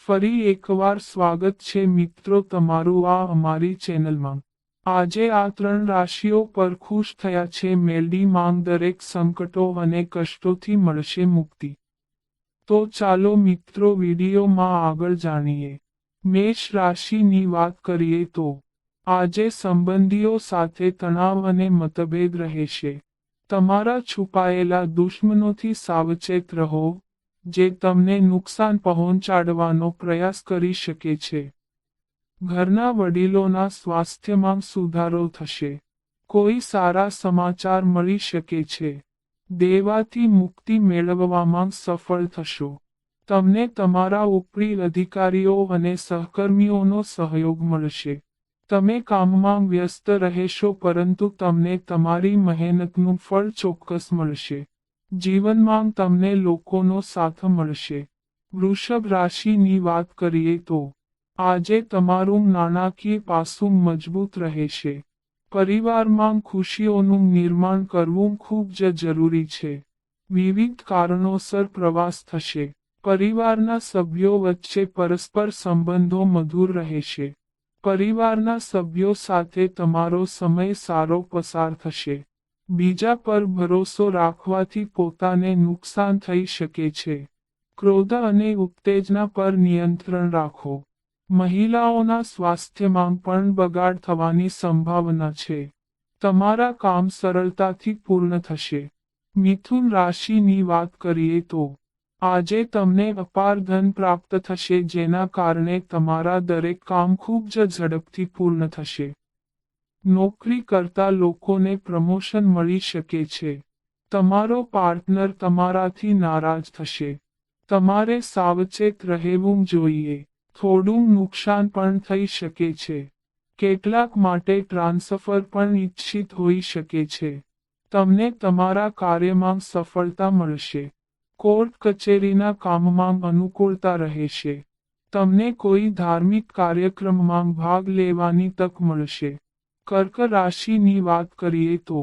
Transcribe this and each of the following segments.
ફરી એકવાર સ્વાગત છે મિત્રો તમારું આ અમારી ચેનલમાં। આજે આ 3 રાશિઓ પર ખુશ થયા છે મેલડી માંગ દરેક સંકટો અને કષ્ટોથી મળશે મુક્તિ। તો ચાલો મિત્રો વિડીયોમાં આગળ જાણીએ। મેષ રાશિની વાત કરીએ તો આજે સંબંધીઓ સાથે તણાવ અને મતભેદ રહેશે। તમારા છુપાયેલા દુશ્મનોથી સાવચેત રહો, જે તમને નુકસાન પહોંચાડવાનો પ્રયાસ કરી શકે છે। ઘરના વડીલોના સ્વાસ્થ્યમાં સુધારો થશે। કોઈ સારા સમાચાર મળી શકે છે। દેવાથી મુક્તિ મેળવવામાં સફળ થશો। તમને તમારા ઉપરી અધિકારીઓ અને સહકર્મીઓનો સહયોગ મળશે। તમે કામમાં વ્યસ્ત રહેશો પરંતુ તમને તમારી મહેનતનું ફળ ચોક્કસ મળશે। જીવનમાં તમને લોકોનો સાથ મળશે। વૃષભ રાશિની વાત કરીએ તો આજે તમારું નાણાકીય પાસું મજબૂત રહેશે। પરિવારમાં ખુશીઓનું નિર્માણ કરવું ખૂબ જ જરૂરી છે। વિવિધ કારણોસર પ્રવાસ થશે। પરિવારના સભ્યો વચ્ચે પરસ્પર સંબંધો મધુર રહેશે। પરિવારના સભ્યો સાથે તમારો સમય સારો પસાર થશે। બીજા પર ભરોસો રાખવાથી પોતાને નુકસાન થઈ શકે છે। ક્રોધ અને ઉત્તેજના પર નિયંત્રણ રાખો। મહિલાઓના સ્વાસ્થ્યમાં પણ બગાડ થવાની સંભાવના છે। તમારા કામ સરળતાથી પૂર્ણ થશે। મિથુન રાશિની વાત કરીએ તો આજે તમને અપાર ધન પ્રાપ્ત થશે જેના કારણે તમારા દરેક કામ ખૂબ જ ઝડપથી પૂર્ણ થશે। નોકરી કરતા લોકોને પ્રમોશન મળી શકે છે। તમારો પાર્ટનર તમારાથી નારાજ થશે। તમારે સાવચેત રહેવું જોઈએ। થોડું નુકસાન પણ થઈ શકે છે। કેટલાક માટે ટ્રાન્સફર પણ ઇચ્છિત હોઈ શકે છે। તમને તમારા કાર્યમાં સફળતા મળશે। કોર્ટ કચેરીના કામમાં અનુકૂળતા રહેશે। તમને કોઈ ધાર્મિક કાર્યક્રમમાં ભાગ લેવાની તક મળશે। કર્ક રાશિની વાત કરીએ તો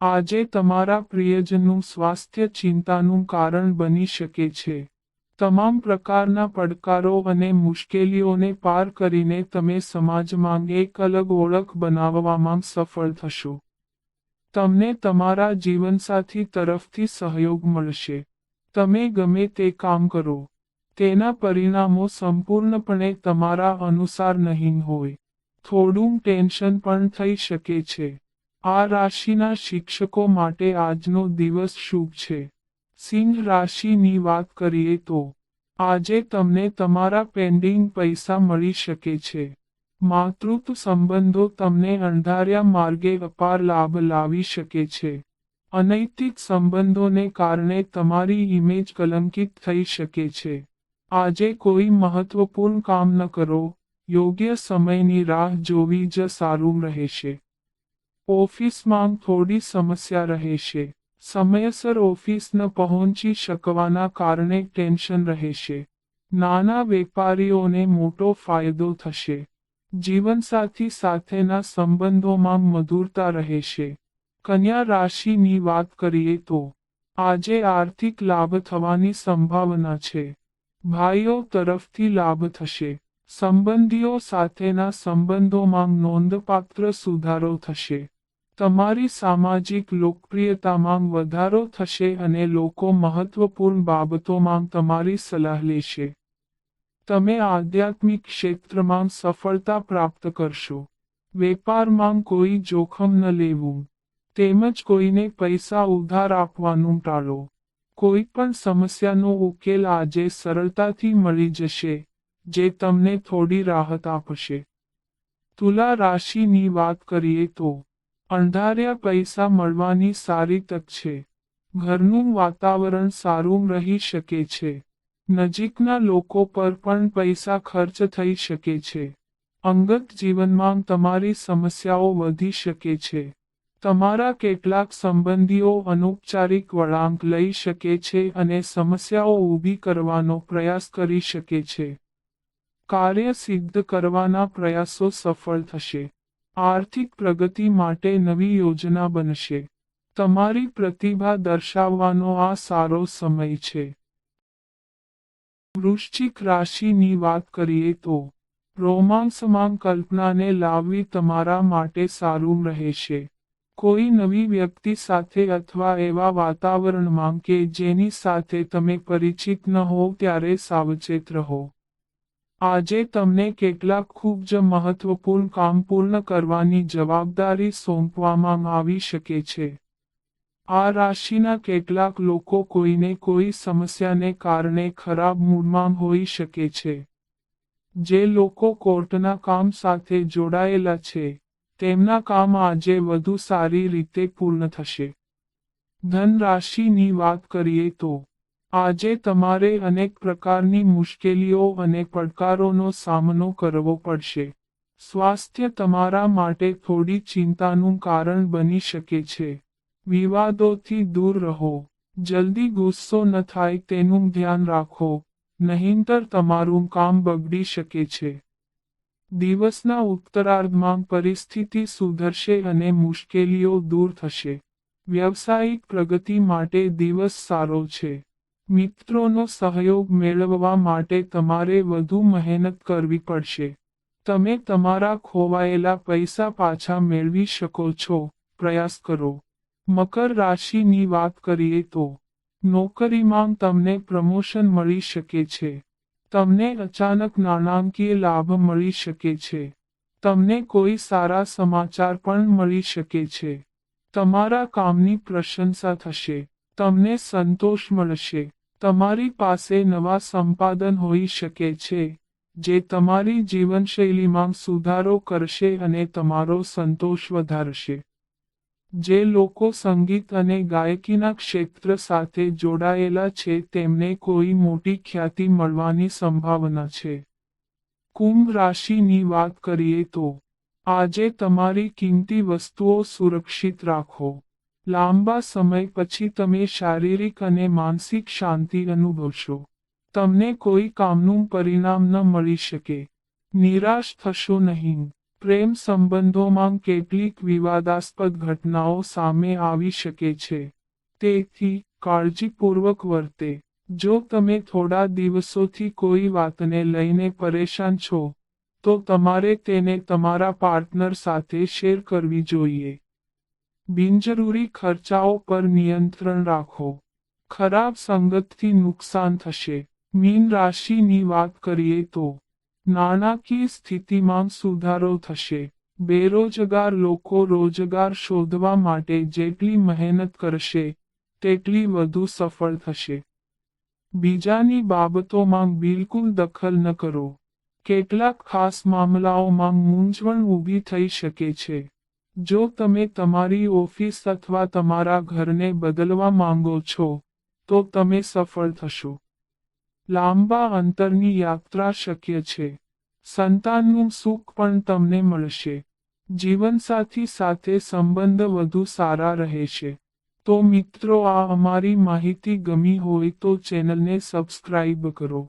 આજે તમારા પ્રિયજનનું સ્વાસ્થ્ય ચિંતાનું કારણ બની શકે છે। તમામ પ્રકારના પડકારો અને મુશ્કેલીઓને પાર કરીને તમે સમાજમાં એક અલગ ઓળખ બનાવવામાં સફળ થશો। તમને તમારા જીવનસાથી તરફથી સહયોગ મળશે। તમે ગમે તે કામ કરો, તેના પરિણામો સંપૂર્ણપણે તમારા અનુસાર નહીં હોય। થોડું ટેન્શન પણ થઈ શકે છે। આ રાશિના શિક્ષકો માટે આજનો દિવસ શુભ છે। સિંહ રાશિની વાત કરીએ તો આજે તમને તમારા પેન્ડિંગ પૈસા મળી શકે છે। માતૃત્વ સંબંધો તમને અણધાર્યા માર્ગે અપાર લાભ લાવી શકે છે। અનૈતિક સંબંધોને કારણે તમારી ઇમેજ કલંકિત થઈ શકે છે। આજે કોઈ મહત્વપૂર્ણ કામ ન કરો, યોગ્ય સમયની રાહ જોવી જ સારું રહેશે। ઓફિસમાં થોડી સમસ્યા રહેશે। સમયસર ઓફિસ ન પહોંચી શકવાના કારણે ટેન્શન રહેશે। નાના વેપારીઓને મોટો ફાયદો થશે। જીવનસાથી સાથેના સંબંધોમાં મધુરતા રહેશે। કન્યા રાશિની વાત કરીએ તો આજે આર્થિક લાભ થવાની સંભાવના છે। ભાઈઓ તરફથી લાભ થશે। સંબંધીઓ સાથેના સંબંધોમાં નોંધપાત્ર સુધારો થશે। તમારી સામાજિક લોકપ્રિયતામાં વધારો થશે અને લોકો મહત્વપૂર્ણ બાબતોમાં તમારી સલાહ લેશે। તમે આધ્યાત્મિક ક્ષેત્રમાં સફળતા પ્રાપ્ત કરશો। વેપારમાં કોઈ જોખમ ન લેવું, તેમજ કોઈને પૈસા ઉધાર આપવાનું ટાળો। કોઈ પણ સમસ્યાનો ઉકેલ આજે સરળતાથી મળી જશે, જે તમને થોડી રાહત આપશે। તુલા રાશિની વાત કરીએ તો અણધાર્યા પૈસા મળવાની સારી તક છે। ઘરનું વાતાવરણ સારું રહી શકે છે। નજીકના લોકો પર પણ પૈસા ખર્ચ થઈ શકે છે। અંગત જીવનમાં તમારી સમસ્યાઓ વધી શકે છે। તમારા કેટલાક સંબંધીઓ અનૌપચારિક વળાંક લઈ શકે છે અને સમસ્યાઓ ઊભી કરવાનો પ્રયાસ કરી શકે છે। કાર્ય સિદ્ધ કરવાના પ્રયાસો સફળ થશે। આર્થિક પ્રગતિ માટે નવી યોજના બનશે। તમારી પ્રતિભા દર્શાવવાનો આ સારો સમય છે। વૃશ્ચિક રાશિની વાત કરીએ તો રોમાંસમાં કલ્પનાને લાવવી તમારા માટે સારું રહેશે. કોઈ નવી વ્યક્તિ સાથે અથવા એવા વાતાવરણમાં કે જેની સાથે તમે પરિચિત ન હોવ ત્યારે સાવચેત રહો. આજે તમને કેટલાક ખૂબ જ મહત્વપૂર્ણ કામ પૂર્ણ કરવાની જવાબદારી સોંપવામાં આવી શકે છે. આ રાશિના કેટલાક લોકો કોઈને કોઈ સમસ્યાને કારણે ખરાબ મૂડમાં હોઈ શકે છે. જે લોકો કોર્ટના કામ સાથે જોડાયેલા છે, તેમના કામ આજે વધુ સારી રીતે પૂર્ણ થશે. ધન રાશિની વાત કરીએ તો આજે તમારે અનેક પ્રકારની મુશ્કેલીઓ અને પડકારોનો સામનો કરવો પડશે. સ્વાસ્થ્ય તમારા માટે થોડી ચિંતાનું કારણ બની શકે છે. વિવાદોથી દૂર રહો. જલ્દી ગુસ્સો ન થાય તેનું ધ્યાન રાખો, નહીંતર તમારું કામ બગડી શકે છે. દિવસના ઉત્તરાર્ધમાં પરિસ્થિતિ સુધરશે અને મુશ્કેલીઓ દૂર થશે. વ્યવસાયિક પ્રગતિ માટે દિવસ સારો છે. મિત્રોનો સહયોગ મેળવવા માટે તમારે વધુ મહેનત કરવી પડશે. તમે તમારા ખોવાયેલા પૈસા પાછા મેળવી શકો છો, પ્રયાસ કરો. મકર રાશિની વાત કરીએ તો નોકરીમાં તમને પ્રમોશન મળી શકે છે. તમને અચાનક નાણાકીય લાભ મળી શકે છે. તમને કોઈ સારા સમાચાર પણ મળી શકે છે. તમારા કામની પ્રશંસા થશે. તમને સંતોષ મળશે. તમારી પાસે નવા સંપાદન હોઈ શકે છે, જે તમારી જીવનશૈલીમાં સુધારો કરશે અને તમારો સંતોષ વધારશે. જે લોકો સંગીત અને ગાયકીના ક્ષેત્ર સાથે જોડાયેલા છે તેમને કોઈ મોટી ખ્યાતિ મળવાની સંભાવના છે. કુંભ રાશિની વાત કરીએ તો આજે તમારી કિંમતી વસ્તુઓ સુરક્ષિત રાખો. લાંબા સમય પછી તમે શારીરિક અને માનસિક શાંતિ અનુભવશો. તમને કોઈ કામનું પરિણામ ન મળી શકે. નિરાશ થશો નહીં. પ્રેમ સંબંધોમાં કેટલીક વિવાદાસ્પદ ઘટનાઓ સામે આવી શકે છે. તેથી કાળજીપૂર્વક વર્તે. જો તમે થોડા દિવસોથી કોઈ વાતને લઈને પરેશાન છો, તો તમારે તેને તમારા પાર્ટનર સાથે શેર કરવી જોઈએ. બિનજરૂરી ખર્ચાઓ પર નિયંત્રણ રાખો. ખરાબ સંગતથી નુકસાન થશે. મીન રાશિની વાત કરીએ તો નાણાકીય સ્થિતિમાં સુધારો થશે. બેરોજગાર લોકો રોજગાર શોધવા માટે જેટલી મહેનત કરશે, તેટલી વધુ સફળ થશે. બીજાની બાબતોમાં બિલકુલ દખલ ન કરો. કેટલાક ખાસ મામલાઓમાં મૂંઝવણ ઊભી થઈ શકે છે. જો તમે તમારી ઓફિસ અથવા તમારા ઘરને બદલવા માંગો છો, તો તમે સફળ થશો. લાંબા અંતરની યાત્રા શક્ય છે. સંતાનનું સુખ પણ તમને મળશે. જીવનસાથી સાથે સંબંધ વધુ સારા રહેશે. તો મિત્રો, આ અમારી માહિતી ગમી હોય તો ચેનલને સબસ્ક્રાઇબ કરો.